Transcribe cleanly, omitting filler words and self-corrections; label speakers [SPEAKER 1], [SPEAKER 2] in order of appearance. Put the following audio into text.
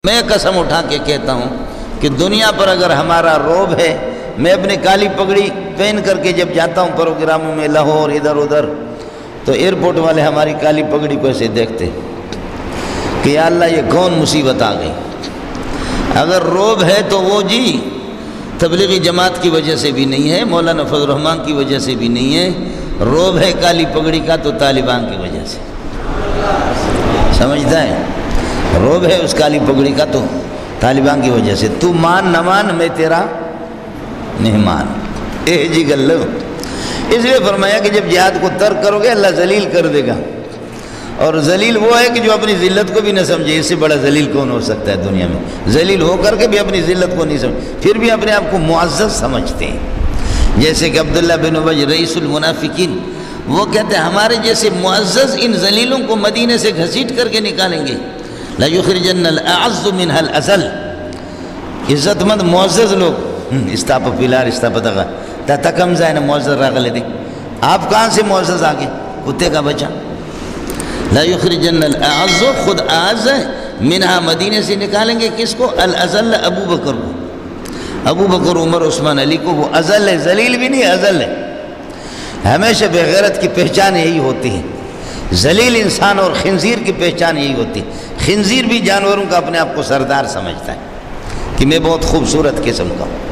[SPEAKER 1] میں قسم اٹھا کے کہتا ہوں کہ دنیا پر اگر ہمارا روب ہے، میں اپنی کالی پگڑی پہن کر کے جب جاتا ہوں پروگراموں میں لاہور ادھر ادھر، تو ایئرپورٹ والے ہماری کالی پگڑی کو ایسے دیکھتے کہ یا اللہ یہ کون مصیبت آ گئی۔ اگر روب ہے تو وہ جی تبلیغی جماعت کی وجہ سے بھی نہیں ہے، مولانا فضل الرحمان کی وجہ سے بھی نہیں ہے، روب ہے کالی پگڑی کا تو طالبان کی وجہ سے۔ سمجھتا ہے؟ روب ہے اس کالی پگڑی کا تو طالبان کی وجہ سے۔ تو مان نہ مان میں تیرا مہمان، اے جی گلو۔ اس لیے فرمایا کہ جب جہاد کو ترک کرو گے اللہ ذلیل کر دے گا، اور ذلیل وہ ہے کہ جو اپنی ذلت کو بھی نہ سمجھے۔ اس سے بڑا ذلیل کون ہو سکتا ہے دنیا میں؟ ذلیل ہو کر کے بھی اپنی ذلت کو نہیں سمجھے، پھر بھی اپنے آپ کو معزز سمجھتے ہیں۔ جیسے کہ عبداللہ بن ابی رئیس المنافقین، وہ کہتے ہیں ہمارے جیسے معزز ان ذلیلوں کو مدینے سے گھسیٹ کر کے نکالیں گے۔ لا یخرجن الاعز منها الاذل، عزت مند معزز لوگ استاپ پیلار استاپ دغا تا تکم زائن معزز راغلے دے، آپ کہاں سے معزز آگے؟ کتے کا بچہ۔ لا یخرجن الاعز، خود اعز ہے، منہا مدینے سے نکالیں گے کس کو؟ الاذل، ابو بکر کو، ابو بکر عمر عثمان علی کو۔ وہ اذل ہے، ذلیل بھی نہیں، اذل ہے۔ ہمیشہ بغیرت کی پہچان یہی ہوتی ہے، ذلیل انسان اور خنزیر کی پہچان یہی ہوتی ہے۔ خنزیر بھی جانوروں کا اپنے آپ کو سردار سمجھتا ہے کہ میں بہت خوبصورت قسم کا ہوں۔